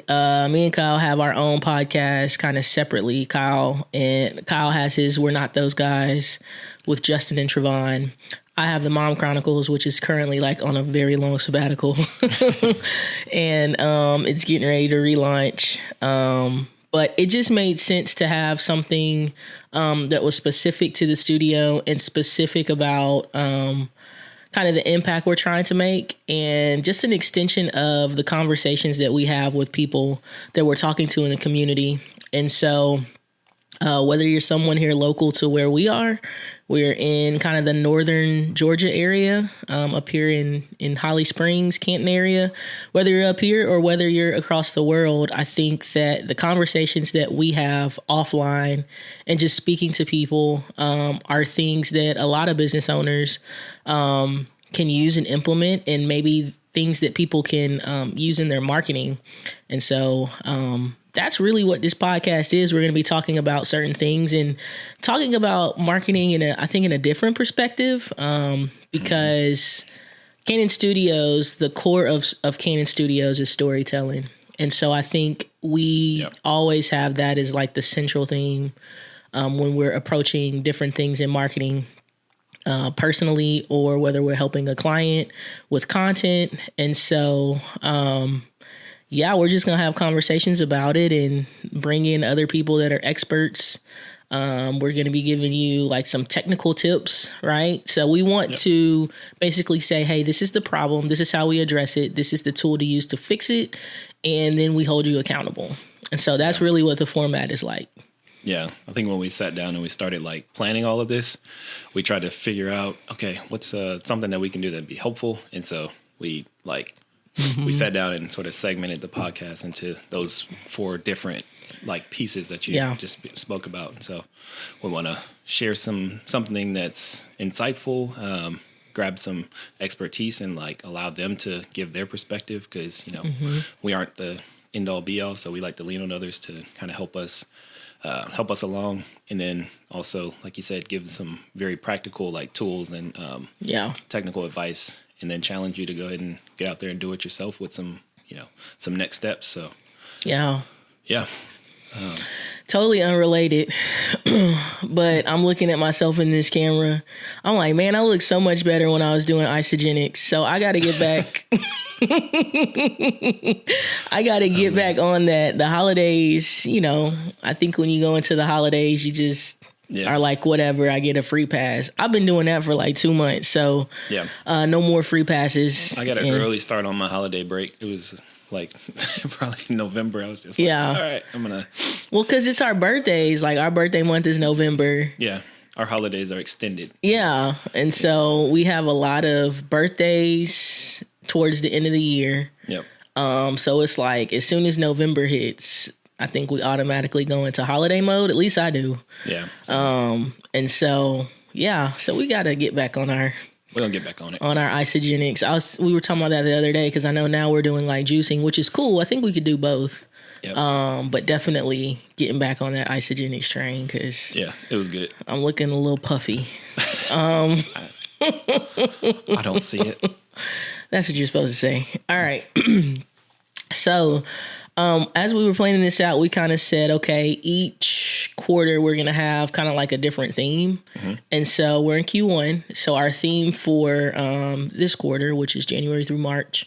Me and Kyle have our own podcast kind of separately. Kyle has his We're Not Those Guys with Justin and Trevon. I have the Mom Chronicles, which is currently like on a very long sabbatical. And it's getting ready to relaunch. But it just made sense to have something that was specific to the studio and specific about kind of the impact we're trying to make, and just an extension of the conversations that we have with people that we're talking to in the community. And so whether you're someone here local to where we are, we're in kind of the northern Georgia area, up here in Holly Springs, Canton area. Whether you're up here or whether you're across the world, I think that the conversations that we have offline and just speaking to people are things that a lot of business owners can use and implement, and maybe things that people can use in their marketing. And so that's really what this podcast is. We're going to be talking about certain things and talking about marketing in a different perspective, because Cannon Studios, the core of Cannon Studios is storytelling. And so I think we always have that as like the central theme when we're approaching different things in marketing, personally, or whether we're helping a client with content. And so, we're just going to have conversations about it and bring in other people that are experts. We're going to be giving you like some technical tips, right? So we want to basically say, hey, this is the problem. This is how we address it. This is the tool to use to fix it. And then we hold you accountable. And so that's really what the format is like. Yeah, I think when we sat down and we started like planning all of this, we tried to figure out, okay, what's something that we can do that'd be helpful. And so we we sat down and sort of segmented the podcast into those 4 different like pieces that you just spoke about. And so we want to share something that's insightful, grab some expertise and like allow them to give their perspective, because, we aren't the end all be all. So we like to lean on others to kind of help us along. And then also, like you said, give some very practical like tools and technical advice, and then challenge you to go ahead and get out there and do it yourself with some next steps. So totally unrelated, but I'm looking at myself in this camera. I'm like, man, I look so much better when I was doing isogenics. So I got to get back. I got to get back on that. The holidays, I think when you go into the holidays, you just are like, whatever, I get a free pass. I've been doing that for like 2 months. So no more free passes. I got an early start on my holiday break. It was like probably November. I was just like, all right, I'm going to. Well, because it's our birthdays. Like our birthday month is November. Yeah. Our holidays are extended. Yeah. And so we have a lot of birthdays towards the end of the year. Yep. So it's like as soon as November hits, I think we automatically go into holiday mode. At least I do. Yeah. And so we got to get back on our. We're gonna get back on it. On our isogenics. We were talking about that the other day because I know now we're doing like juicing, which is cool. I think we could do both. Yep. But definitely getting back on that isogenics train because it was good. I'm looking a little puffy. I don't see it. That's what you're supposed to say. All right. So, as we were planning this out, we kind of said, okay, each quarter we're going to have kind of like a different theme. Mm-hmm. And so we're in Q1. So our theme for this quarter, which is January through March,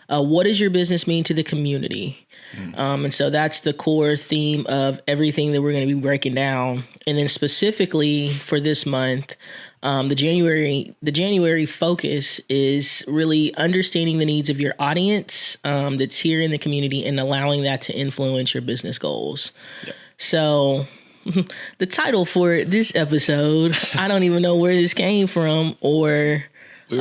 what does your business mean to the community? Mm-hmm. And so that's the core theme of everything that we're going to be breaking down. And then specifically for this month, the January focus is really understanding the needs of your audience that's here in the community and allowing that to influence your business goals. Yep. So the title for this episode, I don't even know where this came from, or we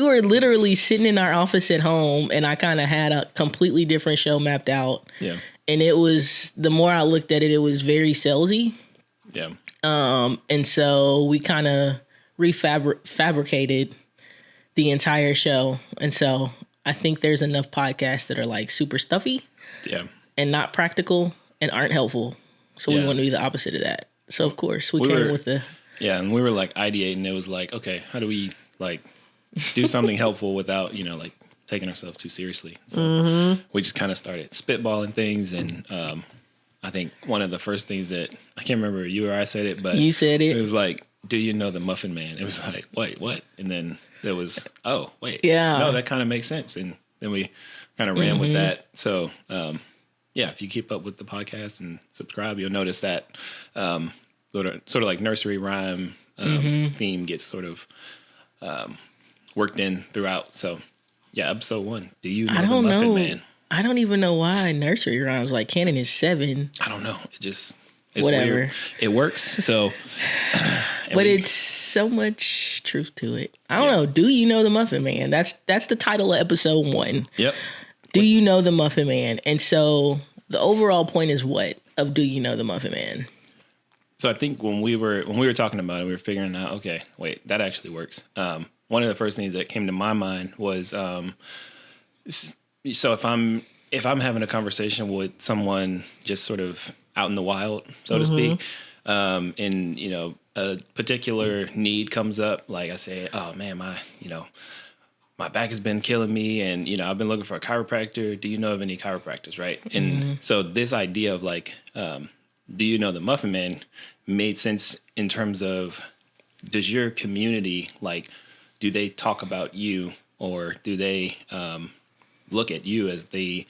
were literally sitting in our office at home and I kind of had a completely different show mapped out. Yeah. And it was, the more I looked at it, it was very salesy. Yeah. And so we kind of fabricated the entire show. And so I think there's enough podcasts that are like super stuffy and not practical and aren't helpful. So we want to be the opposite of that. So of course we came with the... Yeah. And we were like ideating. It was like, okay, how do we like do something helpful without, like taking ourselves too seriously. So we just kind of started spitballing things. And I think one of the first things that, I can't remember you or I said it, but you said it. It was like, do you know the Muffin Man? It was like, wait, what? And then there was, oh, wait. Yeah. No, that kind of makes sense. And then we kind of ran with that. So, yeah, if you keep up with the podcast and subscribe, you'll notice that sort of like nursery rhyme theme gets sort of worked in throughout. So, yeah, episode 1. Do you know the Muffin Man? I don't even know why nursery rhymes like Canon is 7. I don't know. It's whatever. Weird. It works. So, but it's so much truth to it. I don't know. Do you know the Muffin Man? That's the title of episode 1. Yep. Do you know the Muffin Man? And so the overall point is what of do you know the Muffin Man? So I think when we were talking about it, we were figuring out, okay, wait, that actually works. One of the first things that came to my mind was, so if I'm having a conversation with someone just sort of out in the wild, so to speak, and a particular need comes up, like I say, oh man, my back has been killing me, and I've been looking for a chiropractor. Do you know of any chiropractors, right? And so this idea of like, do you know the Muffin Man made sense in terms of, does your community, like, do they talk about you, or do they look at you as the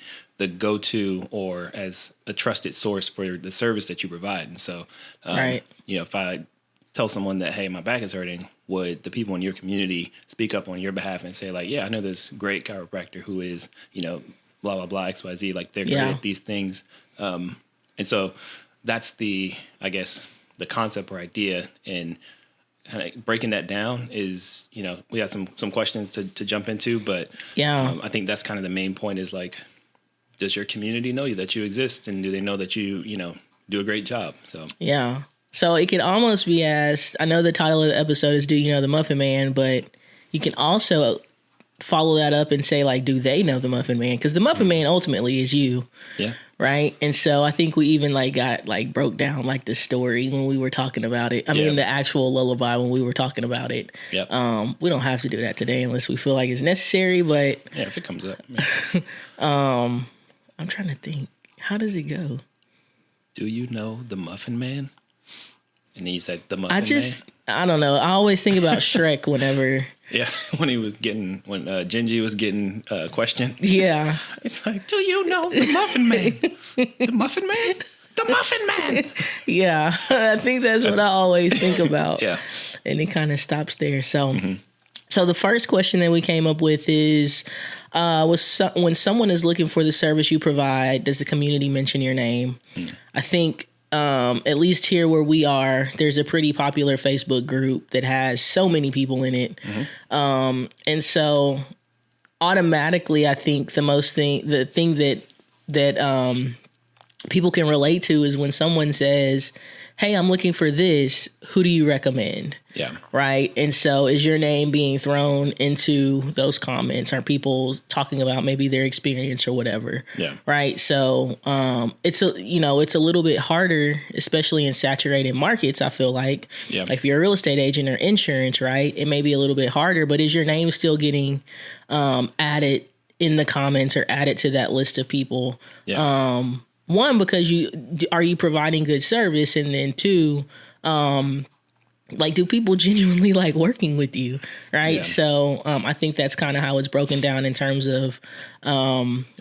go-to or as a trusted source for the service that you provide? And so, right. If I tell someone that, hey, my back is hurting, would the people in your community speak up on your behalf and say like, yeah, I know this great chiropractor who is, blah, blah, blah, XYZ, like they're great at these things. And so that's I guess the concept or idea, and kind of breaking that down is, we have some questions to jump into, but I think that's kind of the main point is like, does your community know you, that you exist, and do they know that you do a great job? So yeah. So it could almost be asked, I know the title of the episode is Do You Know the Muffin Man, but you can also follow that up and say like, do they know the Muffin Man? Because the Muffin Man ultimately is you. Yeah. Right. And so I think we even broke down like the story when we were talking about it. I mean, the actual lullaby when we were talking about it. Yep. We don't have to do that today unless we feel like it's necessary, but yeah, if it comes up. I'm trying to think. How does it go? Do you know the Muffin Man? And then you said the Muffin Man? I don't know. I always think about Shrek whenever. Yeah, when Gingy was getting questioned. Yeah. It's like, do you know the Muffin Man? The Muffin Man? The Muffin Man! Yeah, I think that's what I always think about. Yeah. And it kind of stops there. So, So the first question that we came up with is, when someone is looking for the service you provide, does the community mention your name? I think at least here where we are, there's a pretty popular Facebook group that has so many people in it. And so automatically, I think the thing that people can relate to is when someone says, hey, I'm looking for this, who do you recommend? Yeah. Right. And so is your name being thrown into those comments? Are people talking about maybe their experience or whatever? Yeah. Right. So it's a little bit harder, especially in saturated markets, I feel like. Yeah. Like if you're a real estate agent or insurance, right, it may be a little bit harder, but is your name still getting added in the comments or added to that list of people? Yeah. One, because are you providing good service? And then two, do people genuinely like working with you? Right. Yeah. So I think that's kind of how it's broken down in terms of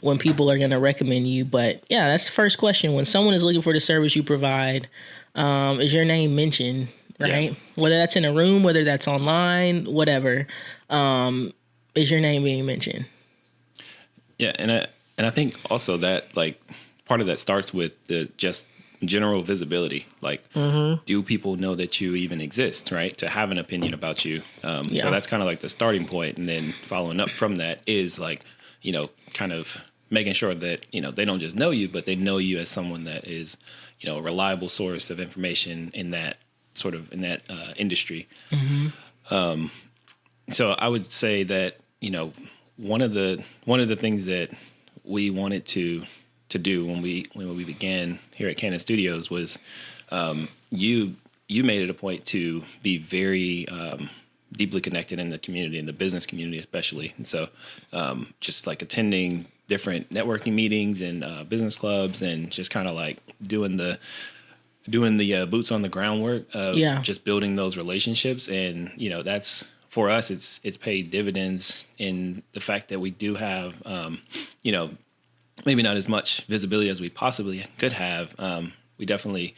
when people are going to recommend you. But yeah, that's the first question. When someone is looking for the service you provide, is your name mentioned? Right. Yeah. Whether that's in a room, whether that's online, whatever, is your name being mentioned? Yeah. And I think also that part of that starts with the just general visibility. Like, do people know that you even exist, right? To have an opinion about you. So that's kind of like the starting point. And then following up from that is kind of making sure that, they don't just know you, but they know you as someone that is, a reliable source of information in that industry. So I would say that, one of the things that we wanted to do when we began here at Canon Studios was you made it a point to be very deeply connected in the community, in the business community especially. And so just like attending different networking meetings and business clubs, and just kind of like doing the boots on the ground work of just building those relationships. And that's, for us, it's paid dividends in the fact that we do have maybe not as much visibility as we possibly could have. We definitely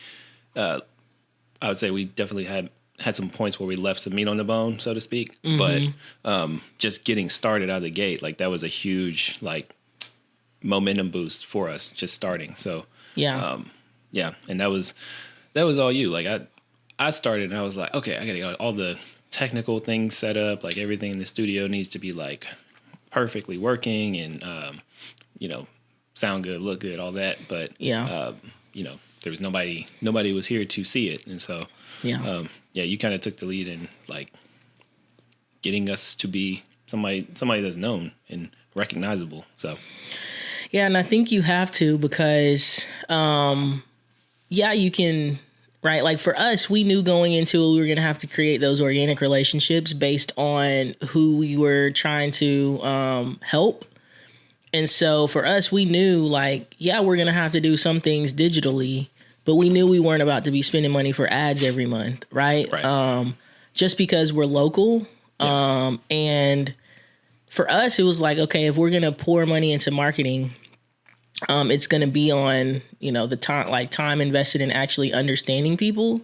I would say we definitely had some points where we left some meat on the bone, so to speak. Mm-hmm. But just getting started out of the gate, like that was a huge like momentum boost for us just starting. So and that was all you. Like I started and I was like, okay, I gotta get all the technical things set up. Like everything in the studio needs to be like perfectly working and sound good, look good, all that. But there was nobody was here to see it, and so you kind of took the lead in like getting us to be somebody that's known and recognizable. So and I think you have to, because you can, right? Like for us, we knew going into it we were going to have to create those organic relationships based on who we were trying to help. And so for us, we knew like, we're going to have to do some things digitally, but we knew we weren't about to be spending money for ads every month, right? Just because we're local. And for us, it was like, okay, if we're going to pour money into marketing, it's going to be on, the time invested in actually understanding people,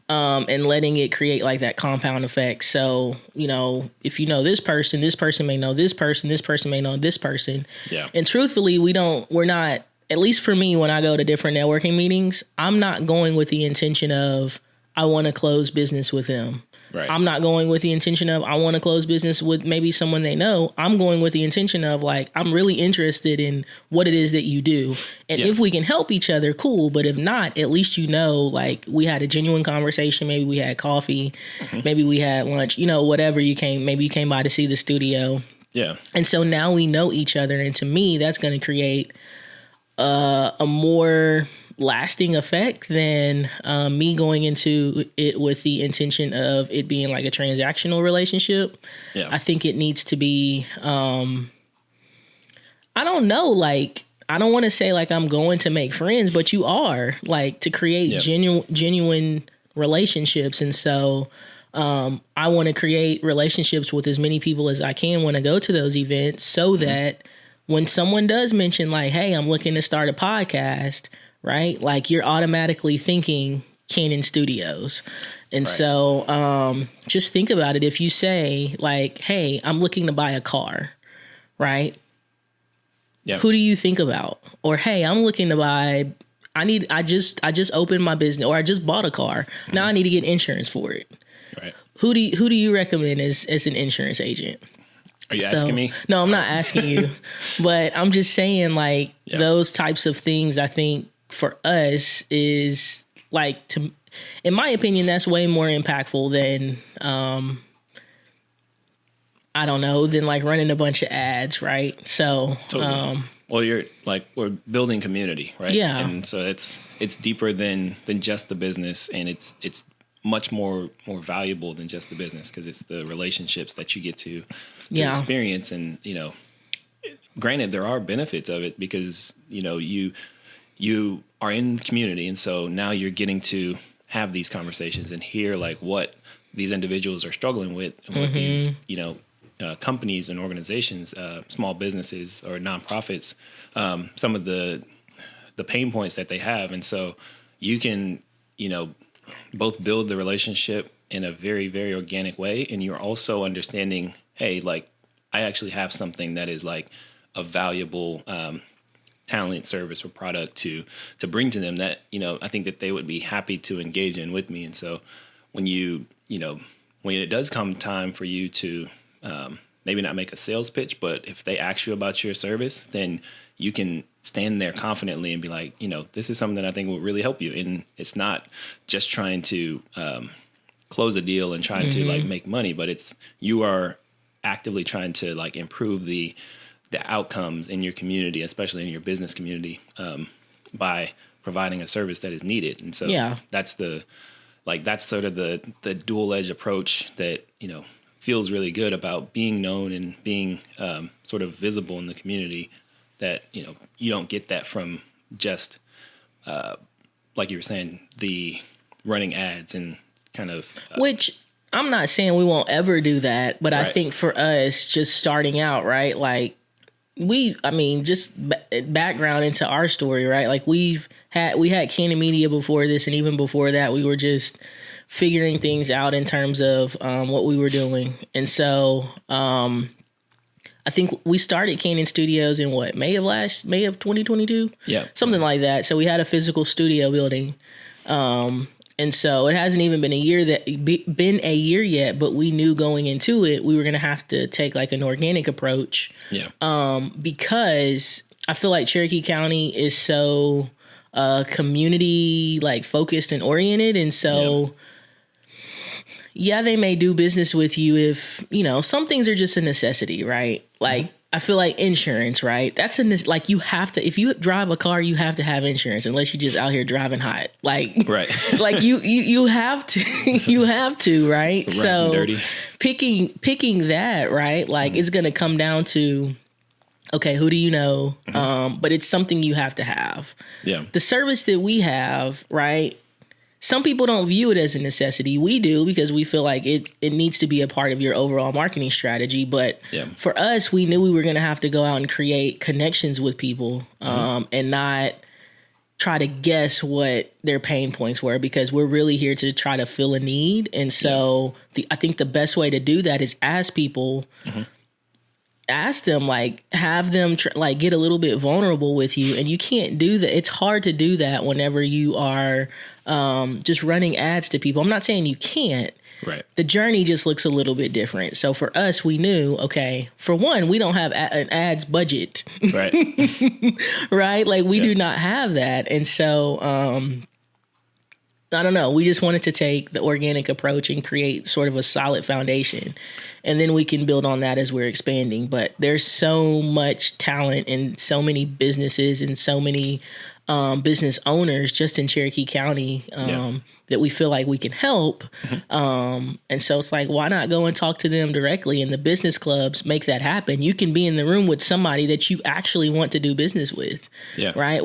and letting it create like that compound effect. So, if you know this person may know this person may know this person. Yeah. And truthfully, we're not, at least for me, when I go to different networking meetings, I'm not going with the intention of, I want to close business with them. Right. I'm not going with the intention of, I want to close business with maybe someone they know. I'm going with the intention of like, I'm really interested in what it is that you do. And if we can help each other, cool. But if not, at least like we had a genuine conversation. Maybe we had coffee. Maybe we had lunch, whatever maybe you came by to see the studio. Yeah. And so now we know each other. And to me, that's going to create a more lasting effect than me going into it with the intention of it being like a transactional relationship. Yeah. I think it needs to be, I don't know, like, I don't want to say like I'm going to make friends, but you are, like, to create genuine relationships. And so I want to create relationships with as many people as I can when I go to those events, so that when someone does mention like, hey, I'm looking to start a podcast, right? Like you're automatically thinking Canon Studios. And so just think about it. If you say like, hey, I'm looking to buy a car, right? Yeah. Who do you think about? Or, hey, I'm looking to buy, I just opened my business, or I just bought a car. Now I need to get insurance for it. Right. Who do you recommend as an insurance agent? Are you asking me? No, I'm not asking you, but I'm just saying like those types of things, I think, for us is like, in my opinion, that's way more impactful than, I don't know, than like running a bunch of ads. Right. So, totally. Well, you're like, we're building community, right? Yeah. And so it's deeper than just the business, and it's much more valuable than just the business, because it's the relationships that you get to experience. And, granted, there are benefits of it, because, you are in community. And so now you're getting to have these conversations and hear like what these individuals are struggling with, and what these, companies and organizations, small businesses or nonprofits, some of the pain points that they have. And so you can, both build the relationship in a very, very organic way. And you're also understanding, hey, like I actually have something that is like a valuable, talent, service, or product to bring to them that, I think that they would be happy to engage in with me. And so when when it does come time for you to maybe not make a sales pitch, but if they ask you about your service, then you can stand there confidently and be like, this is something that I think will really help you. And it's not just trying to close a deal and trying to like make money, but you are actively trying to like improve the outcomes in your community, especially in your business community, by providing a service that is needed. And so that's sort of the dual edge approach that, feels really good about being known and being sort of visible in the community. That you don't get that from just like you were saying, the running ads and kind of which. I'm not saying we won't ever do that, but I think for us, just starting out, right? Like just background into our story, right? Like we had Canon Media before this, and even before that, we were just figuring things out in terms of what we were doing. And so I think we started Canon Studios in May of 2022? Yeah. Something like that. So we had a physical studio building. And so it hasn't even been a year yet, but we knew going into it, we were going to have to take like an organic approach. Yeah. Because I feel like Cherokee County is so community like focused and oriented. And so, yeah, they may do business with you if, some things are just a necessity, right? Like, I feel like insurance, right? That's like you have to, if you drive a car, you have to have insurance unless you're just out here driving hot. Like, right. Like you have to, right? So dirty. picking that, right? Like it's going to come down to, okay, who do you know? But it's something you have to have. Yeah. The service that we have, right? Some people don't view it as a necessity. We do because we feel like it needs to be a part of your overall marketing strategy. But for us, we knew we were going to have to go out and create connections with people and not try to guess what their pain points were, because we're really here to try to fill a need. And so I think the best way to do that is ask people, ask them, like have them get a little bit vulnerable with you. And you can't do that. It's hard to do that whenever you are just running ads to people. I'm not saying you can't. Right. The journey just looks a little bit different. So for us, we knew, okay, for one, we don't have an ads budget. Right. Right? Like we do not have that. And so I don't know. We just wanted to take the organic approach and create sort of a solid foundation. And then we can build on that as we're expanding. But there's so much talent and so many businesses and so many business owners just in Cherokee County that we feel like we can help. And so it's like, why not go and talk to them directly? And the business clubs make that happen. You can be in the room with somebody that you actually want to do business with. Yeah. Right.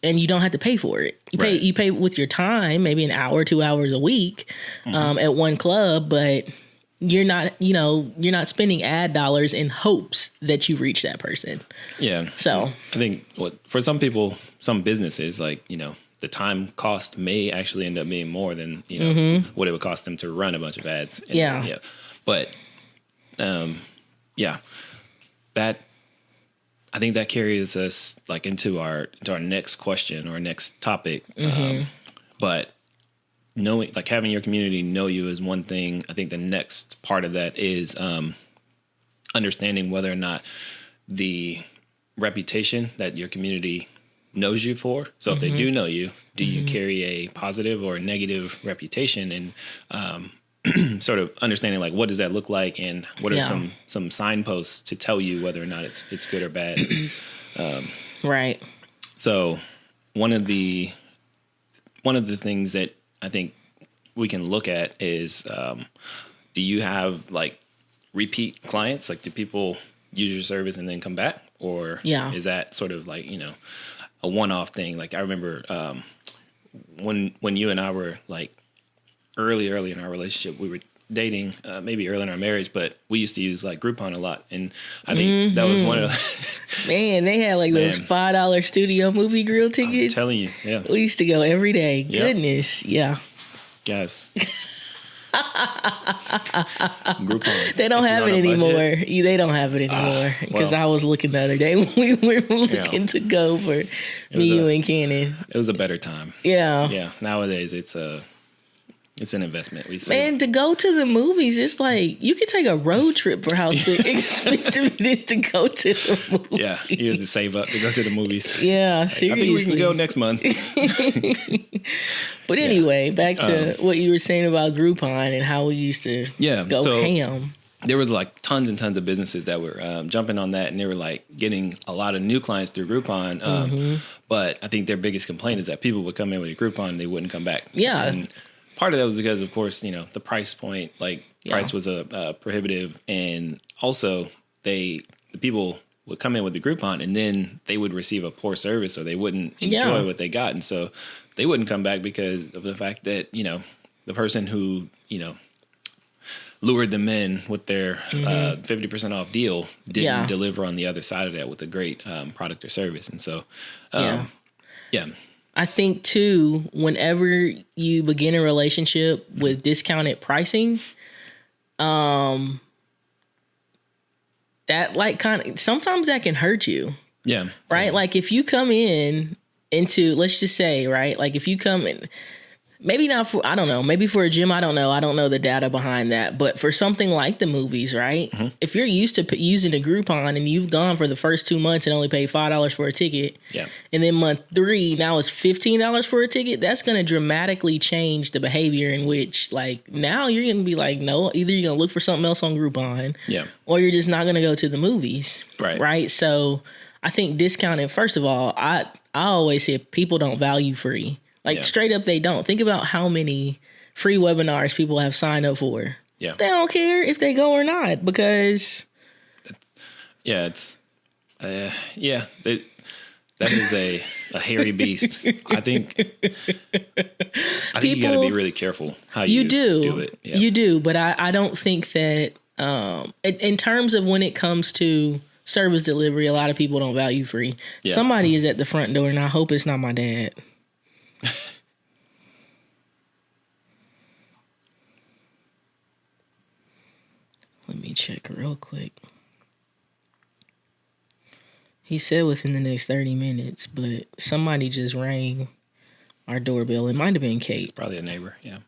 And you don't have to pay for it. You pay with your time, maybe an hour, 2 hours a week at one club, but you're not spending ad dollars in hopes that you reach that person. Yeah. So I think for some people, some businesses, like, the time cost may actually end up being more than, what it would cost them to run a bunch of ads. But, that, I think that carries us like into our next question or next topic. But knowing, like having your community know you is one thing. I think the next part of that is understanding whether or not the reputation that your community knows you for. So if they do know you, do you carry a positive or a negative reputation? And sort of understanding like what does that look like, and what are some signposts to tell you whether or not it's good or bad. Right. So one of the things that I think we can look at is, do you have like repeat clients? Like, do people use your service and then come back? Or is that sort of like, a one-off thing? Like I remember when you and I were like early in our relationship, we were dating, maybe early in our marriage, but we used to use like Groupon a lot. And I think that was one of the... Man, they had like those $5 studio movie grill tickets. I'm telling you, We used to go every day. Goodness, Guys. Groupon. They don't have it anymore. They don't have it anymore. Because I was looking the other day when we were looking to go for you and Cannon. It was a better time. Yeah. Yeah. Nowadays, it's an investment. Man, to go to the movies, it's like you can take a road trip for how expensive it is to go to the movies. Yeah, you have to save up to go to the movies. Yeah, seriously. I think we can go next month. But anyway, back to what you were saying about Groupon and how we used to go ham. There was like tons and tons of businesses that were jumping on that, and they were like getting a lot of new clients through Groupon. But I think their biggest complaint is that people would come in with a Groupon and they wouldn't come back. Yeah. And part of that was because, of course, the price point, price was prohibitive, and also the people would come in with the Groupon and then they would receive a poor service or they wouldn't enjoy what they got, and so they wouldn't come back because of the fact that the person who lured them in with their 50% off deal didn't deliver on the other side of that with a great product or service. And so, I think too, whenever you begin a relationship with discounted pricing, that sometimes that can hurt you. Yeah. Right. Like if you come into, let's just say, right. Like if you come in, maybe not for, I don't know, maybe for a gym, I don't know the data behind that. But for something like the movies, right? Mm-hmm. If you're used to using a Groupon and you've gone for the first 2 months and only paid $5 for a ticket, and then month 3, now it's $15 for a ticket, that's going to dramatically change the behavior in which, like, now you're going to be like, no, either you're going to look for something else on Groupon, or you're just not going to go to the movies. Right. So I think discounting, first of all, I always say people don't value free. Like, straight up, they don't. Think about how many free webinars people have signed up for. Yeah. They don't care if they go or not because... It's... that is a hairy beast. I think people, you got to be really careful how you do it. Yeah. You do, but I don't think that... in terms of when it comes to service delivery, a lot of people don't value free. Yeah. Somebody is at the front door, and I hope it's not my dad. Let me check real quick. He said within the next 30 minutes, but somebody just rang our doorbell. It might have been Kate. It's probably a neighbor, yeah.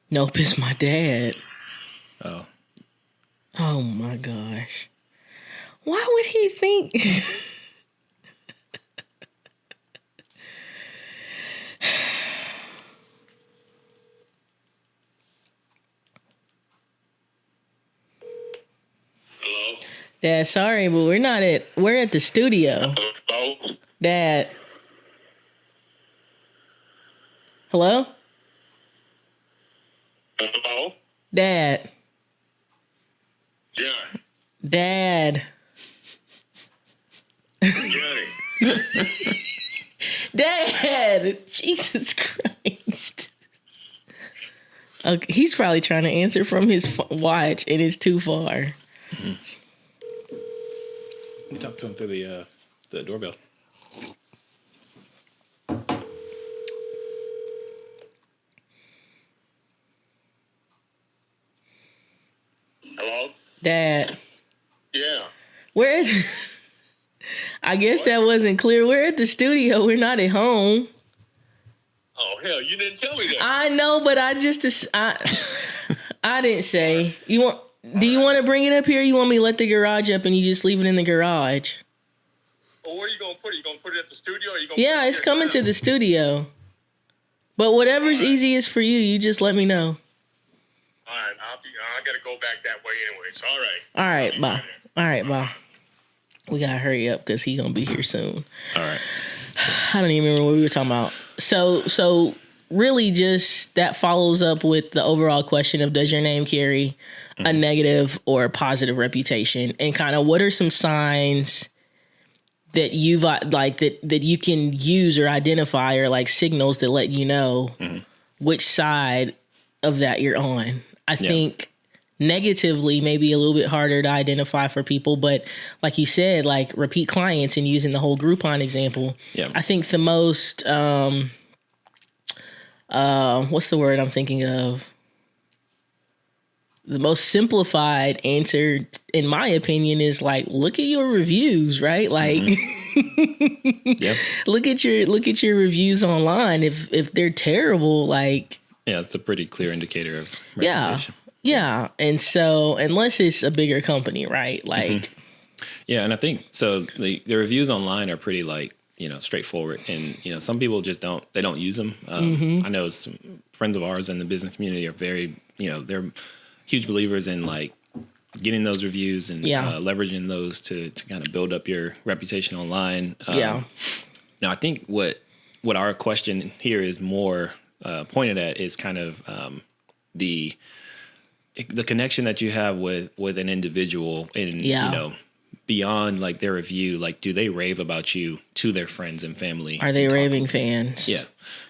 Nope, it's my dad. Oh. Oh my gosh. Why would he think... Dad, sorry, but we're at the studio. Hello? Dad. Hello? Hello? Dad. Yeah. Dad. Johnny. Dad! Jesus Christ. Okay, he's probably trying to answer from his watch and it's too far. Mm-hmm. You talk to him through the doorbell. Hello? Dad. Yeah. I guess that wasn't clear. We're at the studio. We're not at home. Oh, hell, you didn't tell me that. I know, but I didn't say. Do you want to bring it up here? Or you want me to let the garage up and you just leave it in the garage? Well, where are you going to put it? You going to put it at the studio? Or you yeah, it's coming to the studio. But whatever's easiest for you, you just let me know. All right, I got to go back that way anyway, so all right. All right, bye. All right, bye. We got to hurry up because he's going to be here soon. All right. I don't even remember what we were talking about. So really just that follows up with the overall question of does your name carry a negative or a positive reputation? And kind of what are some signs that you've like that you can use or identify or like signals that let you know which side of that you're on? I think negatively maybe a little bit harder to identify for people, but like you said, like repeat clients and using the whole Groupon example, I think the most what's the word I'm thinking of? The most simplified answer, in my opinion, is like, look at your reviews, right? Like, look at your reviews online. If they're terrible, like, it's a pretty clear indicator of reputation. Yeah. And so, unless it's a bigger company, right? Like, and I think so. The reviews online are pretty like, straightforward, and some people just don't use them. I know some friends of ours in the business community are very, they're huge believers in like getting those reviews and leveraging those to kind of build up your reputation online. Now I think what our question here is more pointed at is kind of the connection that you have with an individual, and you know, beyond like their review, like do they rave about you to their friends and family? Are they raving fans? Yeah,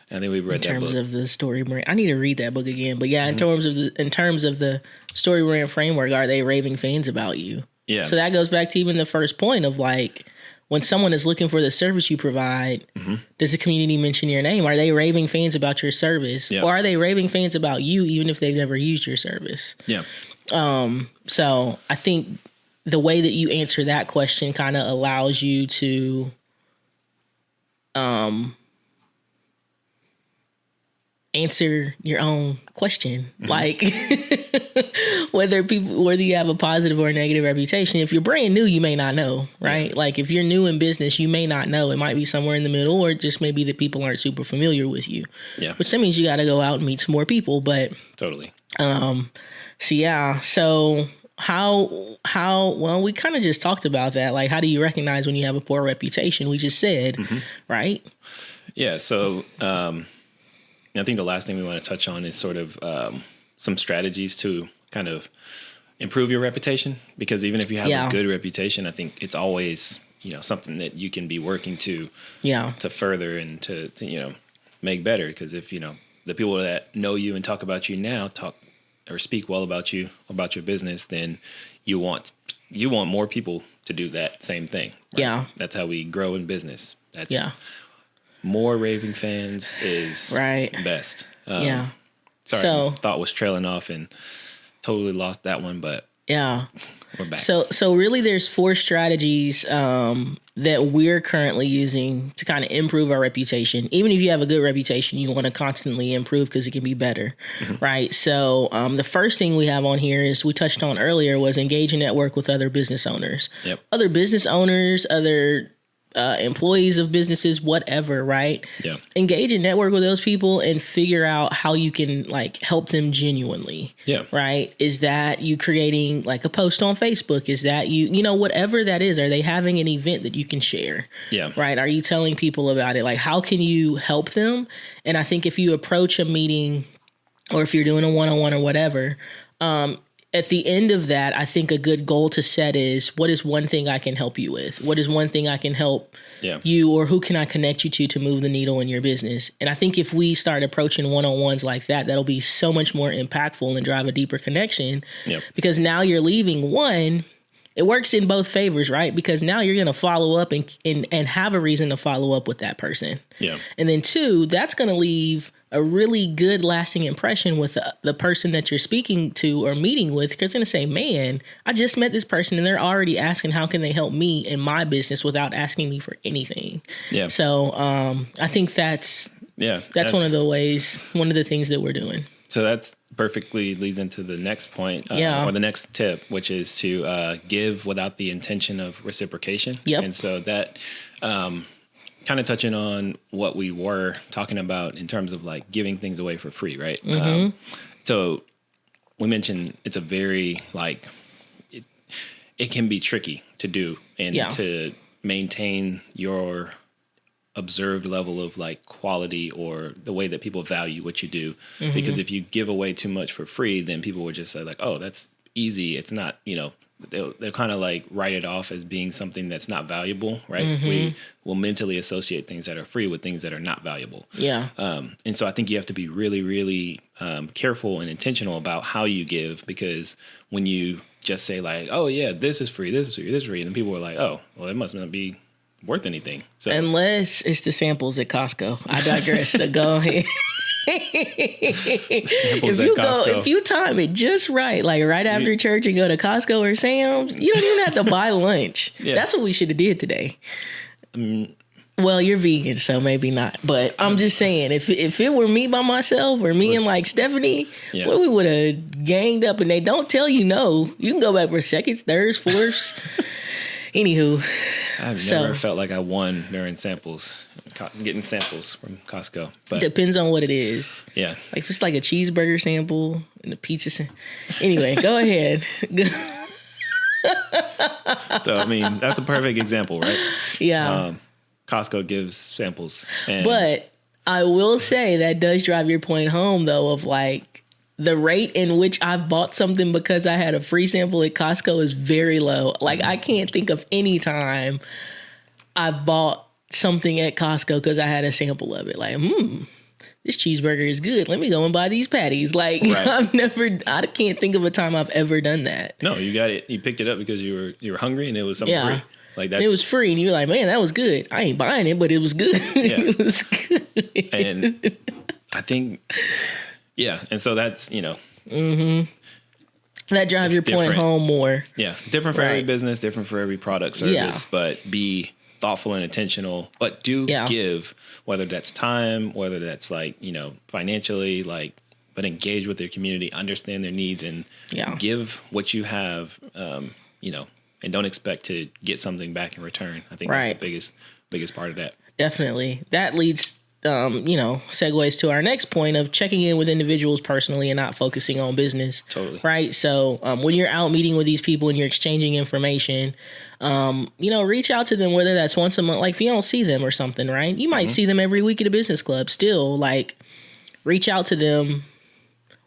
I think we've read that book. In terms of the story brand, I need to read that book again. But yeah, in terms of the story brand framework, are they raving fans about you? Yeah. So that goes back to even the first point of like, when someone is looking for the service you provide, does the community mention your name? Are they raving fans about your service? Yeah. Or are they raving fans about you even if they've never used your service? Yeah. So I think the way that you answer that question kind of allows you to answer your own question. Like whether you have a positive or a negative reputation. If you're brand new, you may not know, right? Like if you're new in business, you may not know. It might be somewhere in the middle, or it just maybe that people aren't super familiar with you. Yeah. Which that means you got to go out and meet some more people. But totally. So how well, we kind of just talked about that. Like, how do you recognize when you have a poor reputation? We just said, right? Yeah. So I think the last thing we want to touch on is sort of some strategies to kind of improve your reputation, because even if you have a good reputation, I think it's always, you know, something that you can be working to further and to you know, make better. Because if, you know, the people that know you and talk about you now talk or speak well about you, about your business, then you want more people to do that same thing. Right? Yeah. That's how we grow in business. That's more raving fans is best. Sorry, thought was trailing off and totally lost that one, but we're back. So really there's 4 strategies that we're currently using to kind of improve our reputation. Even if you have a good reputation, you want to constantly improve because it can be better, right? So the first thing we have on here is, we touched on earlier, was engage and network with other business owners. Other business owners, other employees of businesses, whatever, right? Engage and network with those people and figure out how you can like help them genuinely. Right? Is that you creating like a post on Facebook? Is that you know, whatever that is, are they having an event that you can share? Right? Are you telling people about it? Like, how can you help them? And I think if you approach a meeting, or if you're doing a one-on-one or whatever, at the end of that, I think a good goal to set is, what is one thing I can help you with? What is one thing I can help you, or who can I connect you to move the needle in your business? And I think if we start approaching one-on-ones like that, that'll be so much more impactful and drive a deeper connection. Because now you're leaving, one, it works in both favors, right? Because now you're going to follow up and have a reason to follow up with that person. And then 2, that's going to leave a really good lasting impression with the person that you're speaking to or meeting with, because they're going to say, man, I just met this person and they're already asking how can they help me in my business without asking me for anything. So I think that's one of the things that we're doing. So that's perfectly leads into the next point, or the next tip, which is to give without the intention of reciprocation. And so that kind of touching on what we were talking about in terms of like giving things away for free, right? So we mentioned it's a very like, it can be tricky to do and to maintain your observed level of like quality or the way that people value what you do. Because if you give away too much for free, then people would just say like, oh, that's easy. It's not, you know, they'll kind of like write it off as being something that's not valuable, right? We will mentally associate things that are free with things that are not valuable. And so I think you have to be really, really careful and intentional about how you give, because when you just say like, oh yeah, this is free, this is free, this is free, and then people are like, oh, well, it must not be worth anything. So unless it's the samples at Costco. I digress. So go ahead. If you time it just right, like right after church and go to Costco or Sam's, you don't even have to buy lunch. That's what we should have did today. Well, you're vegan, so maybe not. But I'm just saying, if it were me by myself or me and like Stephanie, well, we would have ganged up. And they don't tell you no. You can go back for seconds, thirds, fourths. Anywho, I've never felt like I won during samples, getting samples from Costco. But depends on what it is. Yeah. Like if it's like a cheeseburger sample and a pizza sample. Anyway, go ahead. So, I mean, that's a perfect example, right? Yeah. Costco gives samples. But I will say that does drive your point home, though, of like the rate in which I've bought something because I had a free sample at Costco is very low. Like, I can't think of any time I bought something at Costco because I had a sample of it. Like, this cheeseburger is good. Let me go and buy these patties. Like, right. I can't think of a time I've ever done that. No, you got it. You picked it up because you were hungry and it was something free. Like it was free, and you're like, man, that was good. I ain't buying it, but it was good. Yeah. It was good. And I think, and so that's, that drives your point home more. Yeah, different for every business, different for every product service, but be thoughtful and intentional, but give, whether that's time, whether that's like, financially, like, but engage with their community, understand their needs, and give what you have, and don't expect to get something back in return. I think that's the biggest part of that. Definitely. That leads, segues to our next point of checking in with individuals personally and not focusing on business. Totally. Right. So when you're out meeting with these people and you're exchanging information, reach out to them, whether that's once a month, like if you don't see them or something, right? You might see them every week at a business club. Still, like, reach out to them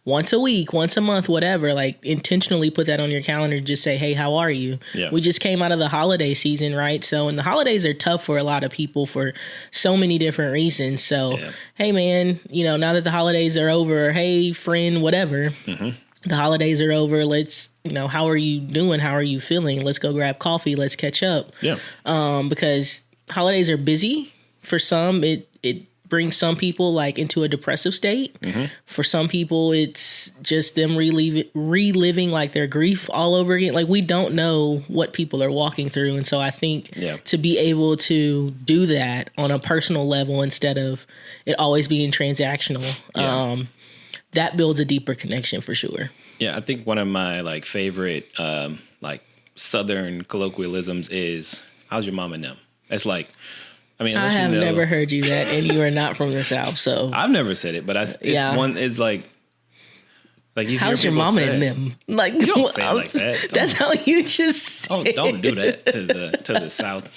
once a week, once a month, whatever, like intentionally put that on your calendar. Just say, hey, how are you? Yeah. We just came out of the holiday season, right? So, and the holidays are tough for a lot of people for so many different reasons. So, hey, man, now that the holidays are over, hey, friend, whatever, the holidays are over. Let's, how are you doing? How are you feeling? Let's go grab coffee. Let's catch up. Yeah. Because holidays are busy. For some, it brings some people like into a depressive state. For some people, it's just them reliving like their grief all over again. Like, we don't know what people are walking through. And so I think to be able to do that on a personal level instead of it always being transactional, that builds a deeper connection for sure. Yeah, I think one of my like favorite Southern colloquialisms is, how's your mom and them? It's like, I have never heard you that, and you are not from the South, so I've never said it, but it's like you. How's your mama and them? Like, you don't say it like that. That's how you just said don't do that to the South.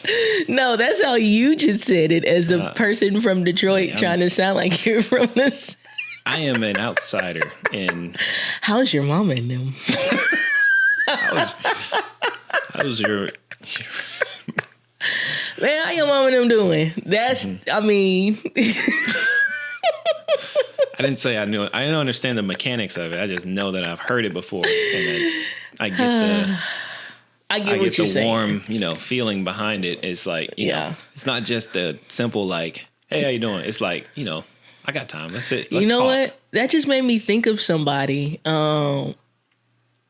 No, that's how you just said it as a person from Detroit trying to sound like you're from the South. I am an outsider, and how's your mama and them? How's your man, how your mom and them doing? That's, I mean. I didn't say I knew it. I don't understand the mechanics of it. I just know that I've heard it before. And I get what you're saying. Warm, feeling behind it. It's like, know, it's not just the simple like, hey, how you doing? It's like, I got time. Let's sit. Let's talk. What? That just made me think of somebody.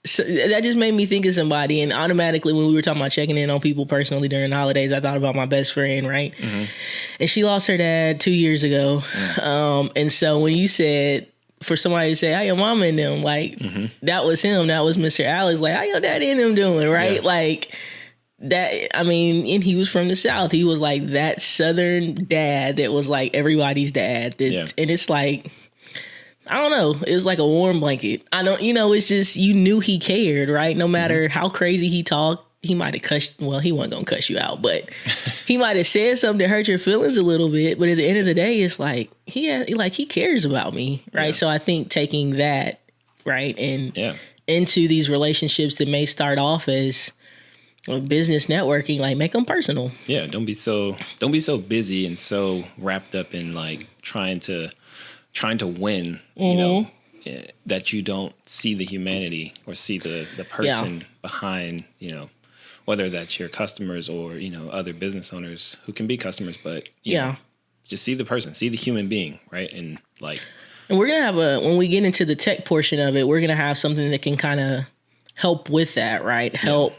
So that just made me think of somebody, and automatically when we were talking about checking in on people personally during the holidays, I thought about my best friend, right? And she lost her dad 2 years ago. And so when you said for somebody to say, how your mama and them, like that was him, that was Mr. Alex, like, how your daddy and them doing, right? Yeah. Like that, I mean, and he was from the South. He was like that Southern dad that was like everybody's dad. And it's like, I don't know. It was like a warm blanket. It's just, you knew he cared, right? No matter how crazy he talked, he might have cussed. Well, he wasn't going to cuss you out, but he might have said something to hurt your feelings a little bit. But at the end of the day, it's like, he cares about me, right? Yeah. So I think taking that, right, and into these relationships that may start off as business networking, like, make them personal. Yeah. Don't be so busy and so wrapped up in like trying to win, that you don't see the humanity or see the person behind, whether that's your customers or, other business owners who can be customers, but just see the person, see the human being, right? And like, and we're going to have when we get into the tech portion of it, we're going to have something that can kind of help with that, right? Help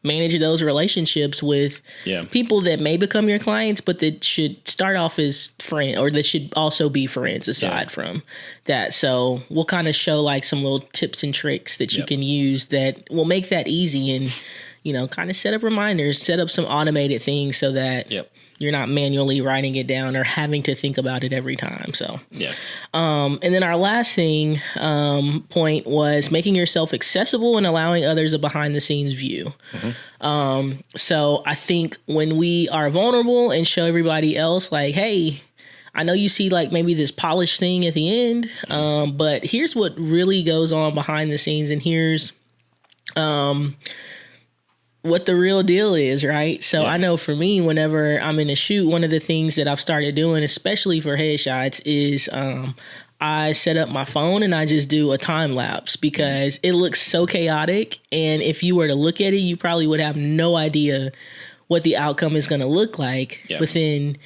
manage those relationships with people that may become your clients, but that should start off as friends, or that should also be friends aside from that. So we'll kind of show like some little tips and tricks that you can use that will make that easy, and, kind of set up reminders, set up some automated things so that you're not manually writing it down or having to think about it every time. So, and then our last point was making yourself accessible and allowing others a behind the scenes view. So I think when we are vulnerable and show everybody else like, hey, I know you see like maybe this polished thing at the end, but here's what really goes on behind the scenes, and here's what the real deal is, right? So I know for me, whenever I'm in a shoot, one of the things that I've started doing, especially for headshots, is I set up my phone and I just do a time lapse because it looks so chaotic. And if you were to look at it, you probably would have no idea what the outcome is going to look like. Yeah. But then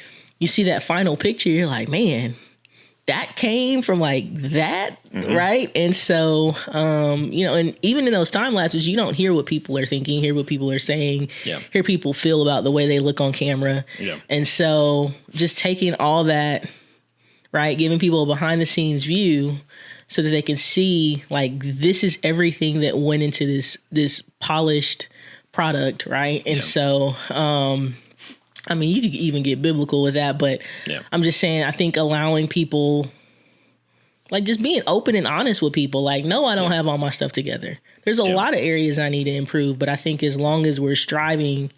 you see that final picture, you're like, man, that came from like that, right? And so, you know, and even in those time lapses, you don't hear what people are thinking, hear what people are saying, hear people feel about the way they look on camera. Yeah. And so just taking all that, right, giving people a behind the scenes view so that they can see like this is everything that went into this polished product, right? And so I mean, you could even get biblical with that, but I'm just saying, I think allowing people, like just being open and honest with people, like, no, I don't have all my stuff together. There's a lot of areas I need to improve, but I think as long as we're striving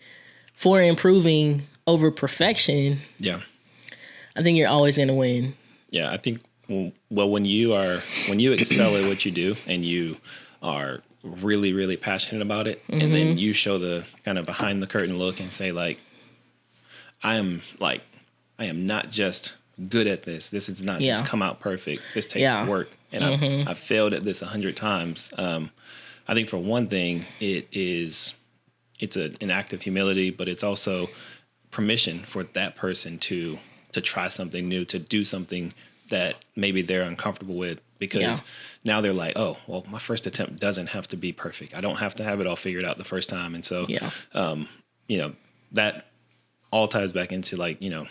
for improving over perfection, I think you're always going to win. Yeah, I think, well, when you excel at what you do and you are really, really passionate about it, and then you show the kind of behind the curtain look and say like, I am not just good at this. This is not just come out perfect. This takes work. And I've failed at this 100 times. I think for one thing, it's an act of humility, but it's also permission for that person to try something new, to do something that maybe they're uncomfortable with, because now they're like, oh, well, my first attempt doesn't have to be perfect. I don't have to have it all figured out the first time. And so, you know, that all ties back into like, you know,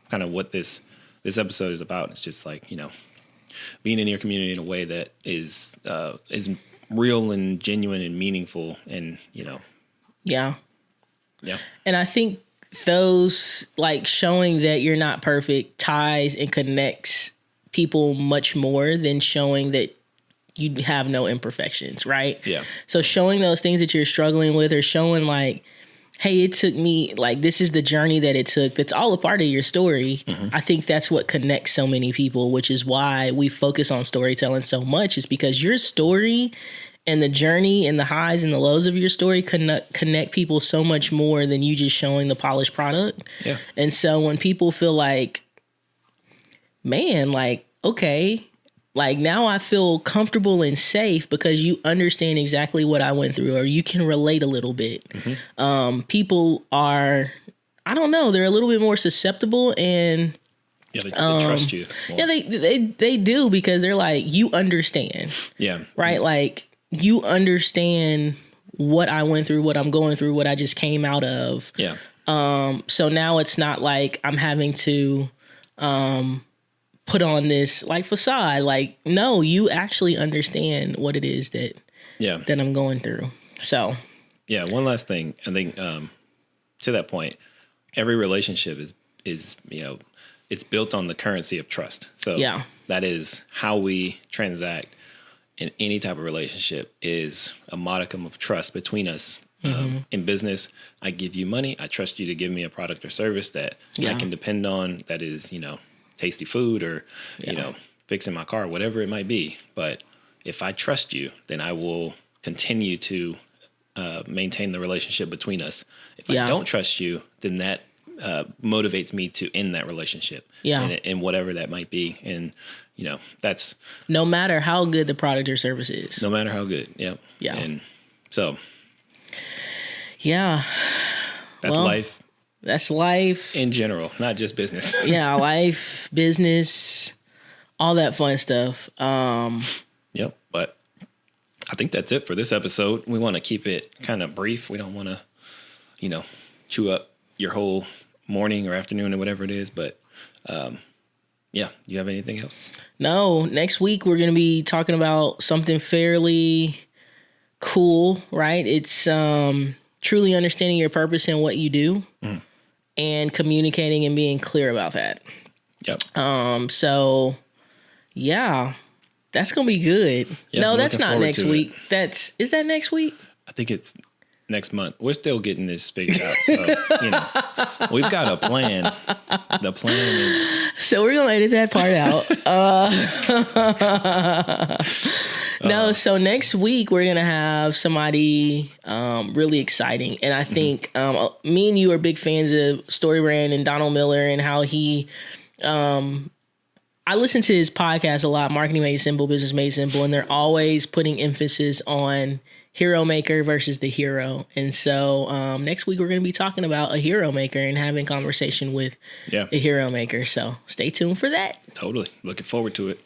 kind of what this episode is about. It's just like, you know, being in your community in a way that is real and genuine and meaningful, and, you know. Yeah. And I think those, like, showing that you're not perfect ties and connects people much more than showing that you have no imperfections, right? Yeah. So showing those things that you're struggling with, or showing like, hey, it took me, like, this is the journey that it took, that's all a part of your story. I think that's what connects so many people, which is why we focus on storytelling so much, is because your story and the journey and the highs and the lows of your story connect people so much more than you just showing the polished product. Yeah. And so when people feel like, man, like, okay, like now I feel comfortable and safe because you understand exactly what I went through, or you can relate a little bit. People are, I don't know, they're a little bit more susceptible, and they trust you more. Yeah, they do, because they're like, you understand. Yeah. Right? Like, you understand what I went through, what I'm going through, what I just came out of. Yeah. So now it's not like I'm having to put on this like facade. Like, no, you actually understand what it is that I'm going through. So yeah, one last thing. I think to that point, every relationship is you know, it's built on the currency of trust. So that is how we transact in any type of relationship, is a modicum of trust between us. In business, I give you money. I trust you to give me a product or service that I can depend on, that is, you know, tasty food, or, you know, fixing my car, whatever it might be. But if I trust you, then I will continue to maintain the relationship between us. If I don't trust you, then that motivates me to end that relationship. And whatever that might be. And, you know, that's no matter how good the product or service is. No matter how good. Yeah. And so. Yeah. That's life. That's life. In general, not just business. Life, business, all that fun stuff. Yep. But I think that's it for this episode. We want to keep it kind of brief. We don't want to, you know, chew up your whole morning or afternoon or whatever it is. But you have anything else? No. Next week, we're going to be talking about something fairly cool, right? It's truly understanding your purpose and what you do, and communicating and being clear about that. Yep. So yeah, that's going to be good. Yep, no, that's not next week. Is that next week? I think it's next month. We're still getting this figured out. So, we've got a plan. The plan is... So we're going to edit that part out. No, so next week we're going to have somebody really exciting. And I think me and you are big fans of Storybrand and Donald Miller and how he... I listen to his podcast a lot, Marketing Made Simple, Business Made Simple, and they're always putting emphasis on hero maker versus the hero. And so next week we're going to be talking about a hero maker and having conversation with a hero maker. So stay tuned for that. Totally. Looking forward to it.